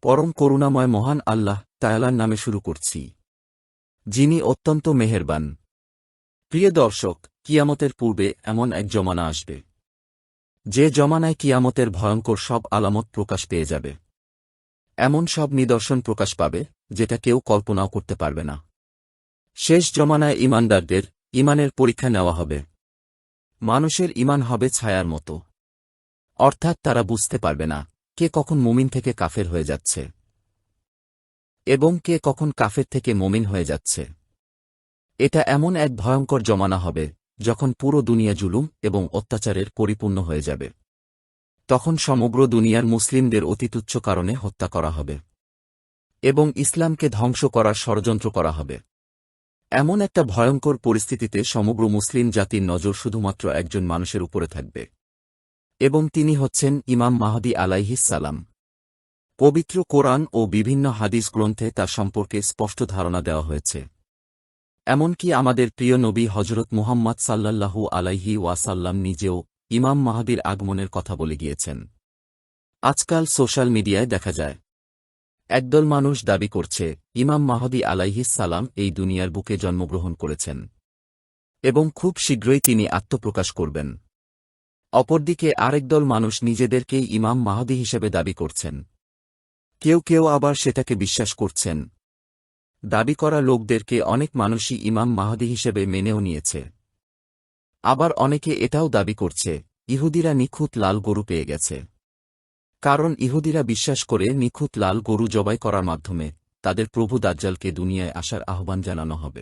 পরম করুণাময় মহান আল্লাহ তাআলার নামে শুরু করছি, যিনি অত্যন্ত মেহেরবান। প্রিয় দর্শক, কিয়ামতের পূর্বে এমন এক জমানা আসবে, যে জমানায় কিয়ামতের ভয়ঙ্কর সব আলামত প্রকাশ পেয়ে যাবে। এমন সব নিদর্শন প্রকাশ পাবে, যেটা কেউ কল্পনাও করতে পারবে না। শেষ জমানায় ঈমানদারদের ঈমানের পরীক্ষা নেওয়া হবে। মানুষের ঈমান হবে ছায়ার মতো, অর্থাৎ তারা বুঝতে পারবে না কে কখন মুমিন থেকে কাফের হয়ে যাচ্ছে এবং কে কখন কাফের থেকে মুমিন হয়ে যাচ্ছে। এটা এমন এক ভয়ঙ্কর জমানা হবে, যখন পুরো দুনিয়া জুলুম এবং অত্যাচারের পরিপূর্ণ হয়ে যাবে। তখন সমগ্র দুনিয়ার মুসলিমদের অতি তুচ্ছ কারণে হত্যা করা হবে এবং ইসলামকে ধ্বংস করার ষড়যন্ত্র করা হবে। এমন একটা ভয়ঙ্কর পরিস্থিতিতে সমগ্র মুসলিম জাতির নজর শুধুমাত্র একজন মানুষের উপরে থাকবে, এবং তিনি হচ্ছেন ইমাম মাহদী আলাইহিস সালাম। পবিত্র কোরআন ও বিভিন্ন হাদিস গ্রন্থে তার সম্পর্কে স্পষ্ট ধারণা দেওয়া হয়েছে। এমনকি আমাদের প্রিয় নবী হজরত মুহাম্মদ সাল্লাল্লাহু আলাইহি ওয়াসাল্লাম নিজেও ইমাম মাহদীর আগমনের কথা বলে গিয়েছেন। আজকাল সোশ্যাল মিডিয়ায় দেখা যায়, একদল মানুষ দাবি করছে ইমাম মাহদী আলাইহিস সালাম এই দুনিয়ার বুকে জন্মগ্রহণ করেছেন এবং খুব শীঘ্রই তিনি আত্মপ্রকাশ করবেন। অপরদিকে আরেক দল মানুষ নিজেদেরকেই ইমাম মাহদী হিসেবে দাবি করছেন। কেউ কেউ আবার সেটাকে বিশ্বাস করছেন। দাবি করা লোকদেরকে অনেক মানুষই ইমাম মাহদী হিসেবে মেনেও নিয়েছে। আবার অনেকে এটাও দাবি করছে ইহুদিরা নিখুঁত লাল গরু পেয়ে গেছে, কারণ ইহুদিরা বিশ্বাস করে নিখুঁত লাল গরু জবাই করার মাধ্যমে তাদের প্রভু দাজ্জালকে দুনিয়ায় আসার আহ্বান জানানো হবে।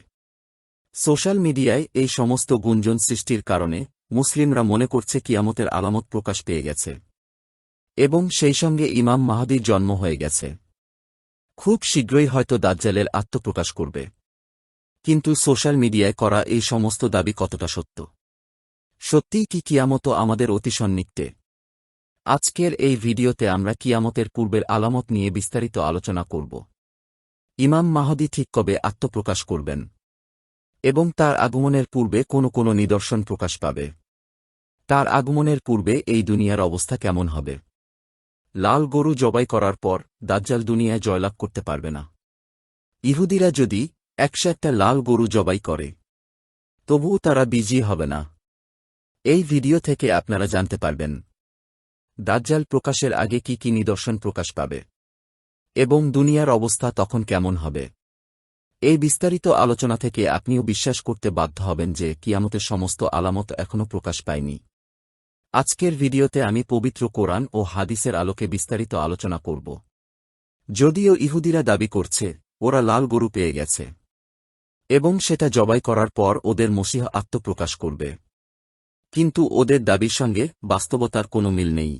সোশ্যাল মিডিয়ায় এই সমস্ত গুঞ্জন সৃষ্টির কারণে মুসলিমরা মনে করছে কিয়ামতের আলামত প্রকাশ পেয়ে গেছে এবং সেই সঙ্গে ইমাম মাহদীর জন্ম হয়ে গেছে। খুব শীঘ্রই হয়তো দাজ্জালের আত্মপ্রকাশ করবে। কিন্তু সোশ্যাল মিডিয়ায় করা এই সমস্ত দাবি কতটা সত্য? সত্যিই কি কিয়ামত আমাদের অতি সন্নিকটে? আজকের এই ভিডিওতে আমরা কিয়ামতের পূর্বের আলামত নিয়ে বিস্তারিত আলোচনা করব। ইমাম মাহদী ঠিক কবে আত্মপ্রকাশ করবেন এবং তার আগমনের পূর্বে কোন নিদর্শন প্রকাশ পাবে। তার আগমনের পূর্বে এই দুনিয়ার অবস্থা কেমন হবে? লাল গরু জবাই করার পর দাজ্জাল দুনিয়ায় জয়লাভ করতে পারবে না। ইহুদিরা যদি 100টা লাল গরু জবাই করে, তবুও তারা বিজয়ী হবে না। এই ভিডিও থেকে আপনারা জানতে পারবেন দাজ্জাল প্রকাশের আগে কি নিদর্শন প্রকাশ পাবে এবং দুনিয়ার অবস্থা তখন কেমন হবে। এই বিস্তারিত আলোচনা থেকে আপনিও বিশ্বাস করতে বাধ্য হবেন যে কিয়ামতের সমস্ত আলামত এখনও প্রকাশ পায়নি। আজকের ভিডিওতে আমি পবিত্র কোরআন ও হাদিসের আলোকে বিস্তারিত আলোচনা করব। যদিও ইহুদিরা দাবি করছে ওরা লাল গরু পেয়ে গেছে এবং সেটা জবাই করার পর ওদের মসিহ আত্মপ্রকাশ করবে, কিন্তু ওদের দাবির সঙ্গে বাস্তবতার কোনো মিল নেই।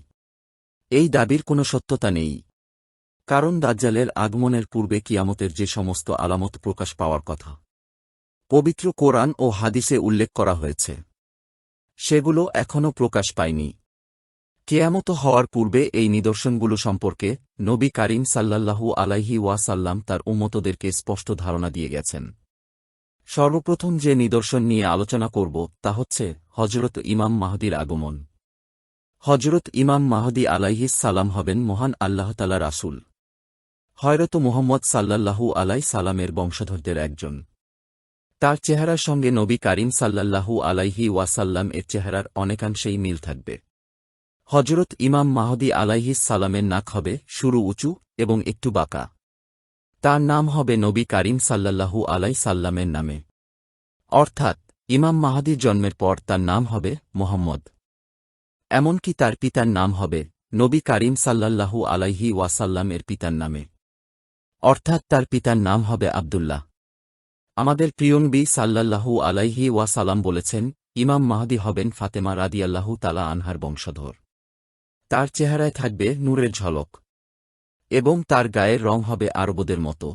এই দাবির কোনো সত্যতা নেই, কারণ দাজ্জালের আগমনের পূর্বে কিয়ামতের যে সমস্ত আলামত প্রকাশ পাওয়ার কথা পবিত্র কোরআন ও হাদিসে উল্লেখ করা হয়েছে, সেগুলো এখনও প্রকাশ পায়নি। কিয়ামত হওয়ার পূর্বে এই নিদর্শনগুলো সম্পর্কে নবী কারীম সাল্লাল্লাহু আলাইহি ওয়াসাল্লাম তার উম্মতদেরকে স্পষ্ট ধারণা দিয়ে গেছেন। সর্বপ্রথম যে নিদর্শন নিয়ে আলোচনা করব তা হচ্ছে হজরত ইমাম মাহদীর আগমন। হজরত ইমাম মাহদী আলাইহিস সালাম হবেন মহান আল্লাহ তাআলা রাসূল হযরত মুহাম্মদ সাল্লাল্লাহু আলাইহি সাল্লামের বংশধরদের একজন। তার চেহারার সঙ্গে নবী কারীম সাল্লাল্লাহু আলাইহি ওয়াসাল্লাম এর চেহারার অনেকাংশেই মিল থাকবে। হজরত ইমাম মাহদী আলাইহিস সালামের নাক হবে সরু উঁচু এবং একটু বাঁকা। তার নাম হবে নবী কারীম সাল্লাল্লাহু আলাইহি সাল্লামের নামে, অর্থাৎ ইমাম মাহদীর জন্মের পর তার নাম হবে মুহাম্মদ। এমনকি তার পিতার নাম হবে নবী কারীম সাল্লাল্লাহু আলাইহি ওয়াসাল্লাম এর পিতার নামে, অর্থাৎ তার পিতার নাম হবে আব্দুল্লাহ। আমাদের প্রিয় নবী সাল্লাল্লাহু আলাইহি ওয়াসাল্লাম বলেছেন ইমাম মাহদী হবেন ফাতেমা রাদিয়াল্লাহু তাআলা আনহার বংশধর। তার চেহারায় থাকবে নূরের ঝলক এবং তার গায়ের রং হবে আরবদের মতো।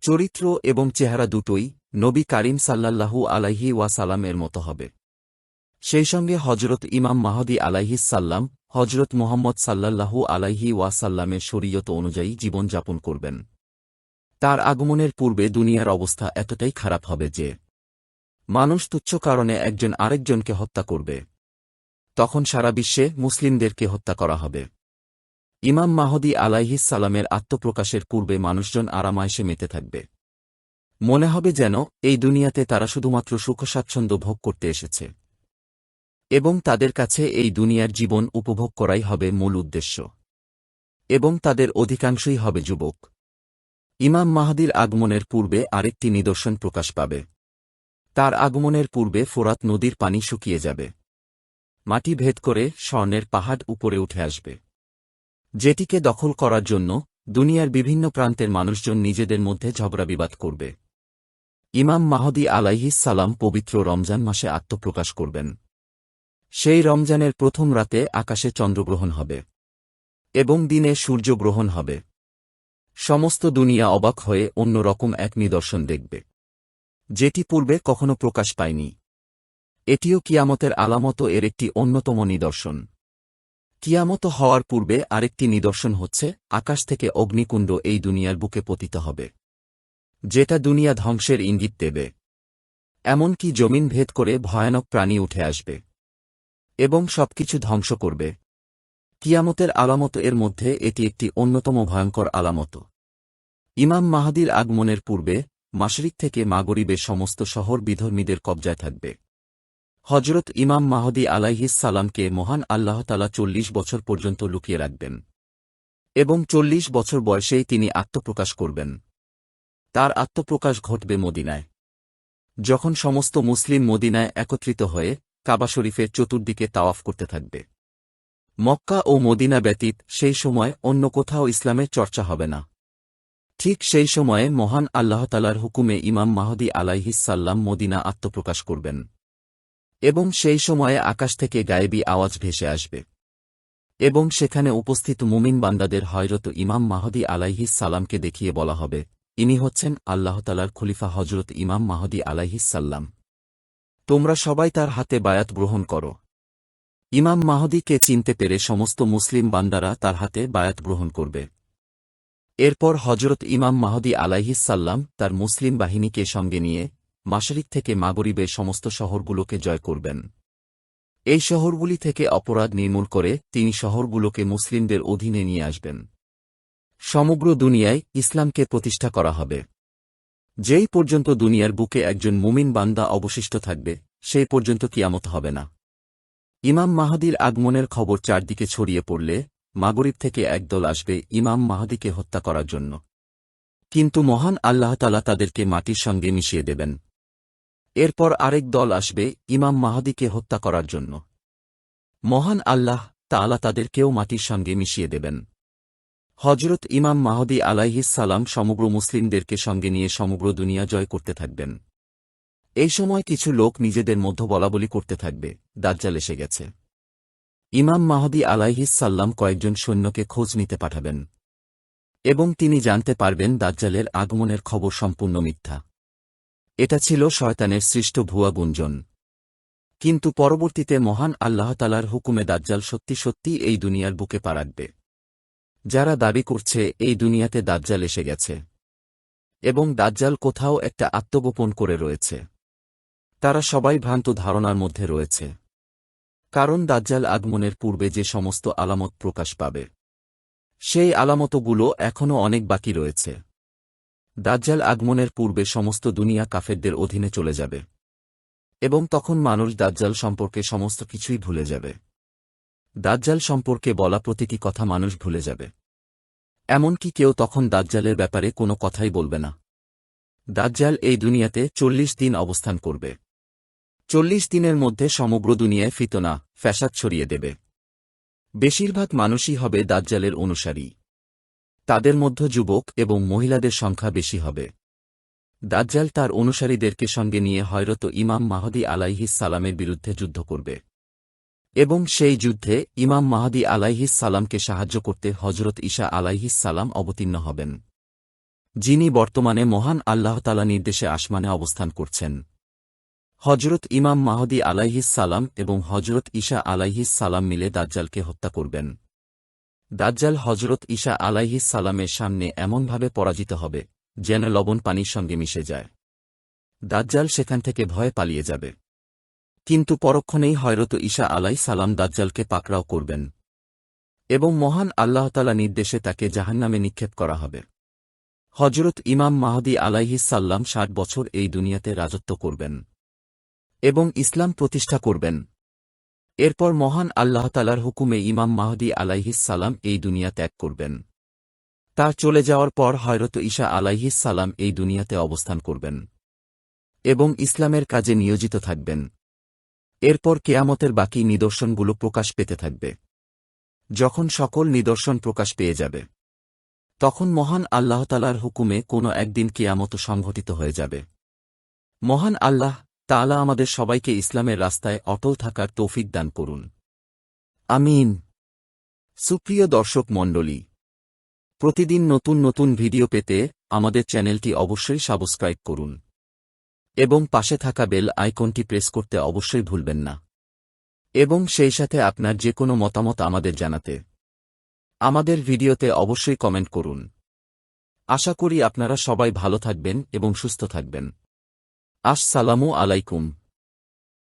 চরিত্র এবং চেহারা দুটোই নবী কারীম সাল্লাল্লাহু আলাইহি ওয়াসাল্লাম এর মতো হবে। সেই সঙ্গে হজরত ইমাম মাহদী আলাইহিস সাল্লাম হজরত মুহাম্মদ সাল্লাল্লাহু আলাইহি ওয়াসাল্লামের শরীয়ত অনুযায়ী জীবনযাপন করবেন। তার আগমনের পূর্বে দুনিয়ার অবস্থা এতটাই খারাপ হবে যে মানুষ তুচ্ছ কারণে একজন আরেকজনকে হত্যা করবে। তখন সারা বিশ্বে মুসলিমদেরকে হত্যা করা হবে ইমাম মাহদী আলাইহিস সালামের আত্মপ্রকাশের পূর্বে মানুষজন আরামায়েশে মেতে থাকবে। মনে হবে যেন এই দুনিয়াতে তারা শুধুমাত্র সুখস্বাচ্ছন্দ্য ভোগ করতে এসেছে এবং তাদের কাছে এই দুনিয়ার জীবন উপভোগ করাই হবে মূল উদ্দেশ্য, এবং তাদের অধিকাংশই হবে যুবক। ইমাম মাহদীর আগমনের পূর্বে আরেকটি নিদর্শন প্রকাশ পাবে। তার আগমনের পূর্বে ফোরাত নদীর পানি শুকিয়ে যাবে। মাটি ভেদ করে স্বর্ণের পাহাড় উপরে উঠে আসবে, যেটিকে দখল করার জন্য দুনিয়ার বিভিন্ন প্রান্তের মানুষজন নিজেদের মধ্যে ঝগড়াবিবাদ করবে। ইমাম মাহদী আলাইহিস সালাম পবিত্র রমজান মাসে আত্মপ্রকাশ করবেন। সেই রমজানের প্রথম রাতে আকাশে চন্দ্রগ্রহণ হবে এবং দিনে সূর্যগ্রহণ হবে। সমস্ত দুনিয়া অবাক হয়ে অন্য রকম এক নিদর্শন দেখবে, যেটি পূর্বে কখনো প্রকাশ পায়নি। এটিও কিয়ামতের আলামত, এর একটি অন্যতম নিদর্শন। কিয়ামত হওয়ার পূর্বে আরেকটি নিদর্শন হচ্ছে আকাশ থেকে অগ্নিকুণ্ড এই দুনিয়ার বুকে পতিত হবে, যেটা দুনিয়া ধ্বংসের ইঙ্গিত দেবে। এমনকি জমিন ভেদ করে ভয়ানক প্রাণী উঠে আসবে এবং সবকিছু ধ্বংস করবে। কিয়ামতের আলামত এর মধ্যে এটি একটি অন্যতম ভয়ঙ্কর আলামত। ইমাম মাহদীর আগমনের পূর্বে মাশরিক থেকে মাগরিবে সমস্ত শহর বিধর্মীদের কবজায় থাকবে। হজরত ইমাম মাহদী আলাইহিস সালামকে মহান আল্লাহ তাআলা ৪০ বছর পর্যন্ত লুকিয়ে রাখবেন এবং ৪০ বছর বয়সেই তিনি আত্মপ্রকাশ করবেন। তার আত্মপ্রকাশ ঘটবে মদিনায়, যখন সমস্ত মুসলিম মদিনায় একত্রিত হয়ে কাবা শরীফের চতুর্দিকে তাওয়াফ করতে থাকবে। মক্কা ও মদিনা ব্যতীত সেই সময় অন্য কোথাও ইসলামের চর্চা হবে না। ঠিক সেই সময়ে মহান আল্লাহ তাআলার হুকুমে ইমাম মাহদী আলাইহিস সালাম মদিনা আত্মপ্রকাশ করবেন এবং সেই সময়ে আকাশ থেকে গায়েবী আওয়াজ ভেসে আসবে এবং সেখানে উপস্থিত মুমিন বান্দাদের হযরত ইমাম মাহদী আলাইহিস সালামকে দেখিয়ে বলা হবে, ইনি হচ্ছেন আল্লাহ তাআলার খলিফা হযরত ইমাম মাহদী আলাইহিস সালাম। তোমরা সবাই তার হাতে বায়াত গ্রহণ করো। ইমাম মাহদীকে চিনতে পেরে সমস্ত মুসলিম বান্দারা তার হাতে বায়াত গ্রহণ করবে। এরপর হযরত ইমাম মাহদী আলাইহিস সালাম তার মুসলিম বাহিনীকে সঙ্গে নিয়ে মাশরিক থেকে মাগরিবের সমস্ত শহরগুলোকে জয় করবেন। এই শহরগুলি থেকে অপরাধ নির্মূল করে তিনি শহরগুলোকে মুসলিমদের অধীনে নিয়ে আসবেন। সমগ্র দুনিয়ায় ইসলামকে প্রতিষ্ঠা করা হবে। যেই পর্যন্ত দুনিয়ার বুকে একজন মুমিন বান্দা অবশিষ্ট থাকবে, সেই পর্যন্ত কিয়ামত হবে না। ইমাম মাহদীর আগমনের খবর চারদিকে ছড়িয়ে পড়লে মাগরিব থেকে একদল আসবে ইমাম মাহদীকে হত্যা করার জন্য, কিন্তু মহান আল্লাহ তাআলা তাদেরকে মাটির সঙ্গে মিশিয়ে দেবেন। এরপর আরেক দল আসবে ইমাম মাহদীকে হত্যা করার জন্য। মহান আল্লাহ তাআলা তাদেরকেও মাটির সঙ্গে মিশিয়ে দেবেন। হযরত ইমাম মাহদী আলাইহিস সালাম সমগ্র মুসলিমদেরকে সঙ্গে নিয়ে সমগ্র দুনিয়া জয় করতে থাকবেন। এই সময় কিছু লোক নিজেদের মধ্যে বলাবলি করতে থাকবে, দাজ্জাল এসে গেছে। ইমাম মাহদী আলাইহিস সালাম কয়েকজন সৈন্যকে খোঁজ নিতে পাঠাবেন এবং তিনি জানতে পারবেন দাজ্জালের আগমনের খবর সম্পূর্ণ মিথ্যা। এটা ছিল শয়তানের সৃষ্ট ভুয়া গুঞ্জন। কিন্তু পরবর্তীতে মহান আল্লাহ তাআলার হুকুমে দাজ্জাল সত্যি সত্যি এই দুনিয়ার বুকে পা রাখবে। যারা দাবি করছে এই দুনিয়াতে দাজ্জাল এসে গেছে এবং দাজ্জাল কোথাও একটা আত্মগোপন করে রয়েছে, তারা সবাই ভ্রান্ত ধারণার মধ্যে রয়েছে। কারণ দাজ্জাল আগমনের পূর্বে যে সমস্ত আলামত প্রকাশ পাবে, সেই আলামতগুলো এখনও অনেক বাকি রয়েছে। দাজ্জাল আগমনের পূর্বে সমস্ত দুনিয়া কাফেরদের অধীনে চলে যাবে এবং তখন মানুষ দাজ্জাল সম্পর্কে সমস্ত কিছুই ভুলে যাবে। দাজ্জাল সম্পর্কে বলা প্রতিটি কথা মানুষ ভুলে যাবে। এমনকি কেউ তখন দাজ্জালের ব্যাপারে কোনো কথাই বলবে না। দাজ্জাল এই দুনিয়াতে ৪০ দিন অবস্থান করবে। ৪০ দিনের মধ্যে সমগ্র দুনিয়ায় ফিতনা, ফ্যাসাদ ছড়িয়ে দেবে। বেশিরভাগ মানুষই হবে দাজ্জালের অনুসারী। তাদের মধ্যে যুবক এবং মহিলাদের সংখ্যা বেশি হবে। দাজ্জাল তার অনুসারীদেরকে সঙ্গে নিয়ে হযরত ইমাম মাহদী আলাইহিস সালামের বিরুদ্ধে যুদ্ধ করবে এবং সেই যুদ্ধে ইমাম মাহদী আলাইহিস সালামকে সাহায্য করতে হযরত ঈসা আলাইহিস সালাম অবতীর্ণ হবেন, যিনি বর্তমানে মহান আল্লাহ তাআলা নির্দেশে আসমানে অবস্থান করছেন। হযরত ইমাম মাহদী আলাইহিস সালাম এবং হযরত ঈসা আলাইহিস সালাম মিলে দাজ্জালকে হত্যা করবেন। দাজ্জাল হযরত ঈসা আলাইহিস সালামের সামনে এমনভাবে পরাজিত হবে যেন লবণ পানির সঙ্গে মিশে যায়। দাজ্জাল সেখান থেকে ভয়ে পালিয়ে যাবে, কিন্তু পরক্ষণেই হযরত ঈসা আলাইহিস সালাম দাজ্জালকে পাকড়াও করবেন এবং মহান আল্লাহ তাআলা নির্দেশে তাকে জাহান্নামে নিক্ষেপ করা হবে। হজরত ইমাম মাহদী আলাইহিস সাল্লাম ৬০ বছর এই দুনিয়াতে রাজত্ব করবেন এবং ইসলাম প্রতিষ্ঠা করবেন। এরপর মহান আল্লাহ তাআলার হুকুমে ইমাম মাহদী আলাইহিস সালাম এই দুনিয়া ত্যাগ করবেন। তার চলে যাওয়ার পর হযরত ঈসা আলাইহিস সালাম এই দুনিয়াতে অবস্থান করবেন এবং ইসলামের কাজে নিয়োজিত থাকবেন। এরপর কিয়ামতের বাকি নিদর্শনগুলো প্রকাশ পেতে থাকবে। যখন সকল নিদর্শন প্রকাশ পেয়ে যাবে, তখন মহান আল্লাহ তাআলার হুকুমে কোনো একদিন কিয়ামত সংঘটিত হয়ে যাবে। মহান আল্লাহ তাআলা আমাদের সবাইকে ইসলামের রাস্তায় অটল থাকার তৌফিক দান করুন। আমিন। সুপ্রিয় দর্শক মণ্ডলী, প্রতিদিন নতুন নতুন ভিডিও পেতে আমাদের চ্যানেলটি অবশ্যই সাবস্ক্রাইব করুন এবং পাশে থাকা বেল আইকনটি প্রেস করতে অবশ্যই ভুলবেন না, এবং সেই সাথে আপনার যে কোনো মতামত আমাদের জানাতে আমাদের ভিডিওতে অবশ্যই কমেন্ট করুন। আশা করি আপনারা সবাই ভালো থাকবেন এবং সুস্থ থাকবেন। আসসালামু আলাইকুম।